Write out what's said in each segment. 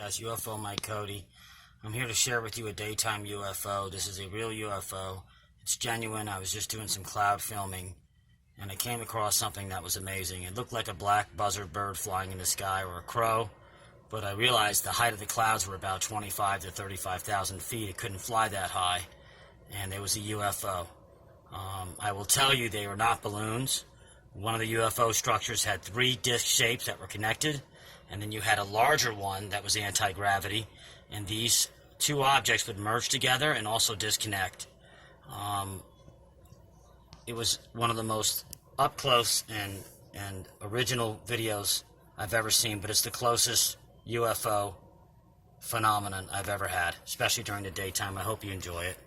Guys, UFO Mike Cody. I'm here to share with you a daytime UFO. This is a real UFO. It's genuine. I was just doing some cloud filming, and I came across something that was amazing. It looked like a black buzzard bird flying in the sky, or a crow, but I realized the height of the clouds were about 25 to 35,000 feet. It couldn't fly that high, and it was a UFO. I will tell you, they were not balloons. One of the UFO structures had three disc shapes that were connected, and then you had a larger one that was anti-gravity, and these two objects would merge together and also disconnect. It was one of the most up-close and original videos I've ever seen, but it's the closest UFO phenomenon I've ever had, especially during the daytime. I hope you enjoy it.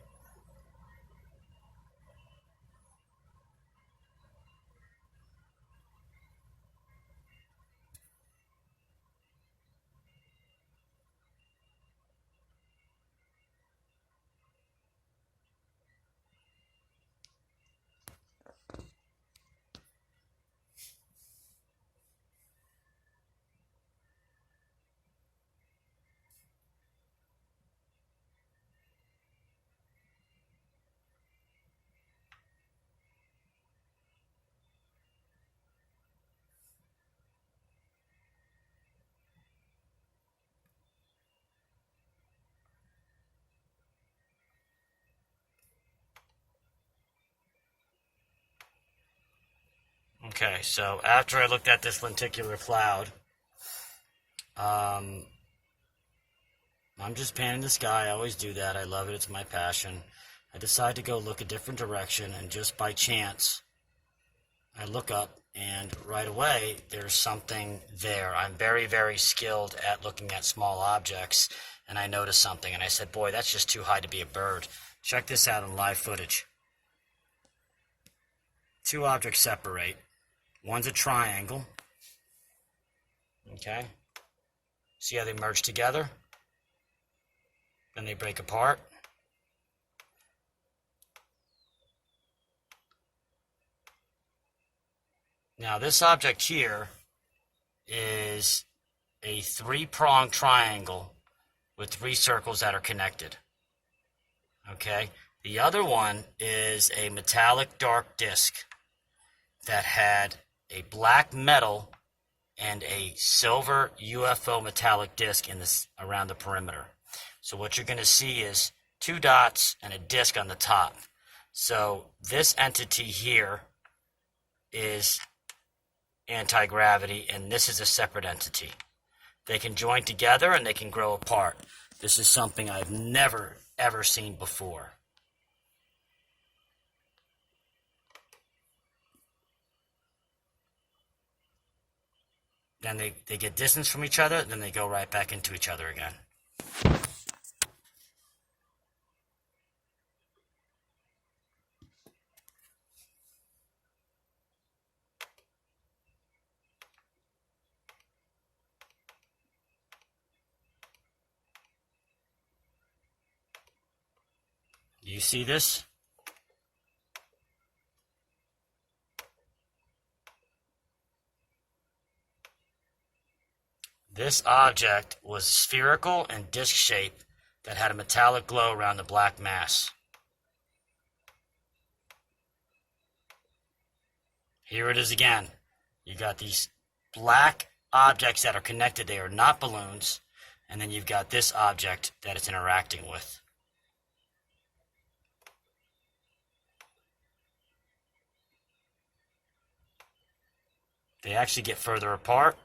Okay, so after I looked at this lenticular cloud, I'm just panning the sky. I always do that. I love it. It's my passion. I decide to go look a different direction, and just by chance, I look up, and right away, there's something there. I'm very, very skilled at looking at small objects, and I noticed something, and I said, boy, that's just too high to be a bird. Check this out in live footage. Two objects separate. One's a triangle. Okay? See how they merge together? Then they break apart. Now this object here is a three-pronged triangle with three circles that are connected. Okay? The other one is a metallic dark disc that had a black metal and a silver UFO metallic disc in this around the perimeter. So what you're going to see is two dots and a disc on the top. So this entity here is anti-gravity, and this is a separate entity. They can join together and they can grow apart. This is something I've never, ever seen before. Then they get distance from each other, then they go right back into each other again. You see this? This object was spherical and disc-shaped that had a metallic glow around the black mass. Here it is again. You got these black objects that are connected. They are not balloons. And then you've got this object that it's interacting with. They actually get further apart.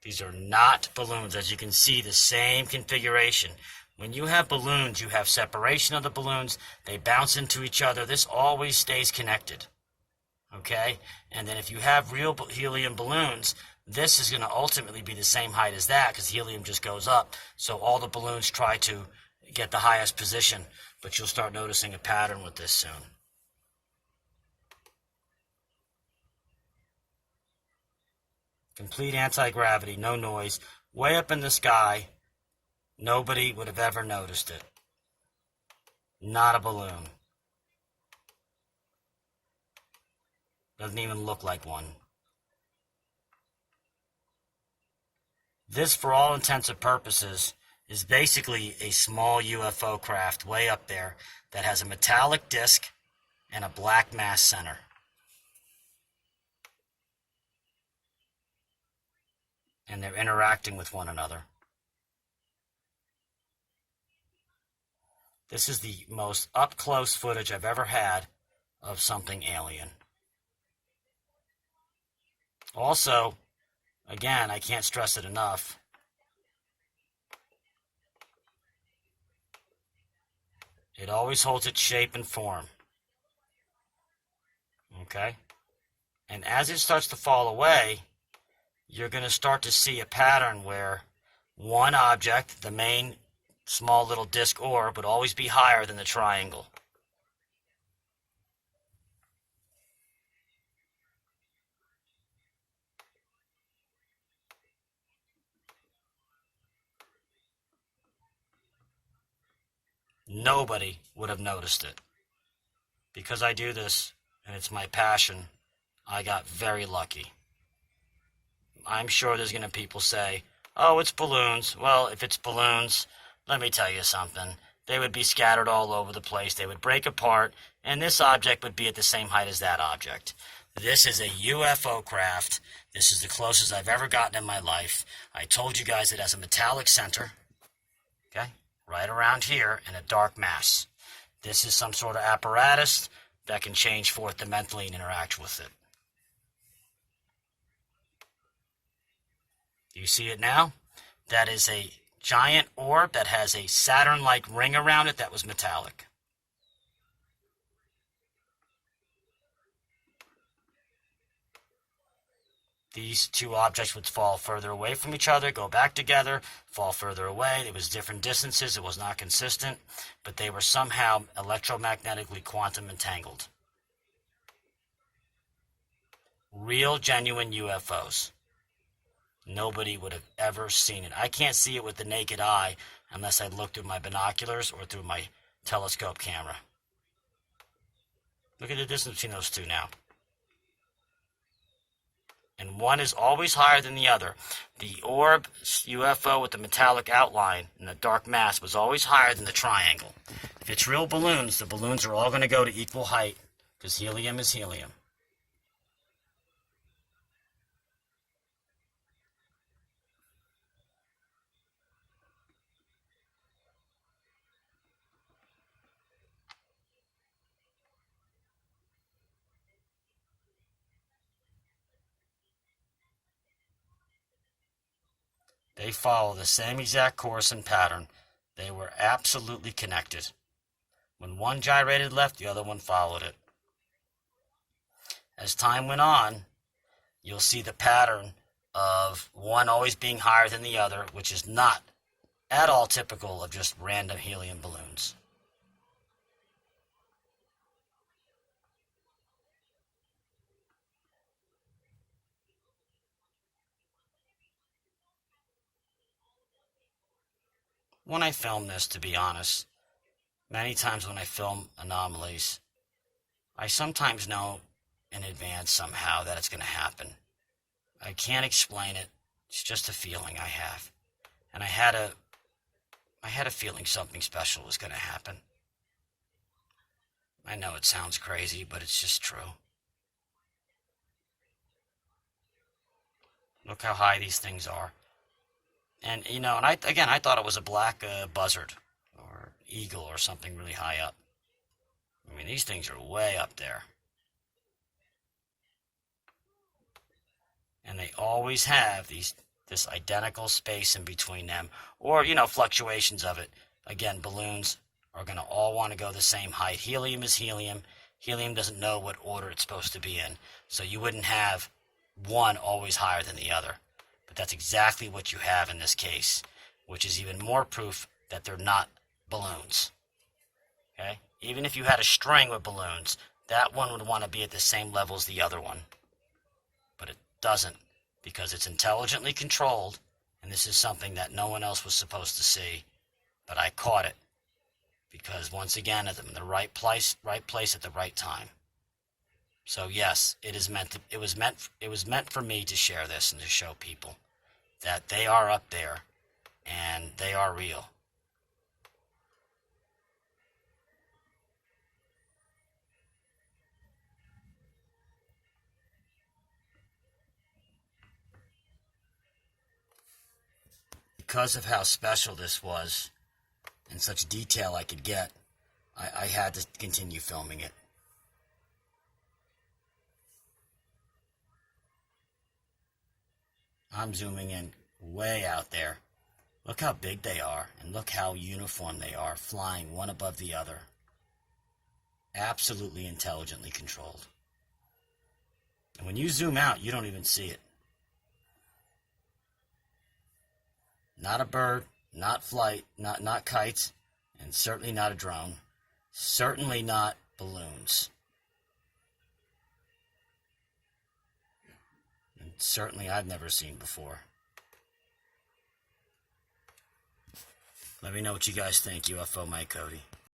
These are not balloons. As you can see, the same configuration. When you have balloons, you have separation of the balloons. They bounce into each other. This always stays connected. Okay? And then if you have real helium balloons, this is going to ultimately be the same height as that, because helium just goes up. So all the balloons try to get the highest position. But you'll start noticing a pattern with this soon. Complete anti-gravity, no noise, way up in the sky. Nobody would have ever noticed it. Not a balloon. Doesn't even look like one. This, for all intents and purposes, is basically a small UFO craft way up there that has a metallic disc and a black mass center. And they're interacting with one another. This is the most up-close footage I've ever had of something alien. Also, again, I can't stress it enough, it always holds its shape and form. Okay? And as it starts to fall away, you're going to start to see a pattern where one object, the main small little disc orb, would always be higher than the triangle. Nobody would have noticed it. Because I do this, and it's my passion, I got very lucky. I'm sure there's going to be people say, oh, it's balloons. Well, if it's balloons, let me tell you something. They would be scattered all over the place. They would break apart, and this object would be at the same height as that object. This is a UFO craft. This is the closest I've ever gotten in my life. I told you guys it has a metallic center, okay, right around here, and a dark mass. This is some sort of apparatus that can change fourth dimensionally and interact with it. Do you see it now? That is a giant orb that has a Saturn-like ring around it that was metallic. These two objects would fall further away from each other, go back together, fall further away. It was different distances. It was not consistent, but they were somehow electromagnetically quantum entangled. Real, genuine UFOs. Nobody would have ever seen it. I can't see it with the naked eye unless I look through my binoculars or through my telescope camera. Look at the distance between those two now. And one is always higher than the other. The orb UFO with the metallic outline and the dark mass was always higher than the triangle. If it's real balloons, the balloons are all going to go to equal height because helium is helium. They follow the same exact course and pattern. They were absolutely connected. When one gyrated left, the other one followed it. As time went on, you'll see the pattern of one always being higher than the other, which is not at all typical of just random helium balloons. When I film this, to be honest, many times when I film anomalies, I sometimes know in advance somehow that it's going to happen. I can't explain it. It's just a feeling I have. And I had a feeling something special was going to happen. I know it sounds crazy, but it's just true. Look how high these things are. And, and I thought it was a black buzzard or eagle or something really high up. I mean, these things are way up there. And they always have this identical space in between them, or, fluctuations of it. Again, balloons are going to all want to go the same height. Helium is helium. Helium doesn't know what order it's supposed to be in. So you wouldn't have one always higher than the other. But that's exactly what you have in this case, which is even more proof that they're not balloons. Okay? Even if you had a string with balloons, that one would want to be at the same level as the other one. But it doesn't, because it's intelligently controlled, and this is something that no one else was supposed to see. But I caught it, because once again, I'm in the right place at the right time. So yes, it was meant for me to share this and to show people that they are up there and they are real. Because of how special this was and such detail I could get, I had to continue filming it. I'm zooming in way out there. Look how big they are, and look how uniform they are, flying one above the other. Absolutely intelligently controlled. And when you zoom out, you don't even see it. Not a bird, not flight, not kites, and certainly not a drone. Certainly not balloons. And certainly I've never seen before. Let me know what you guys think. UFO Mike Cody.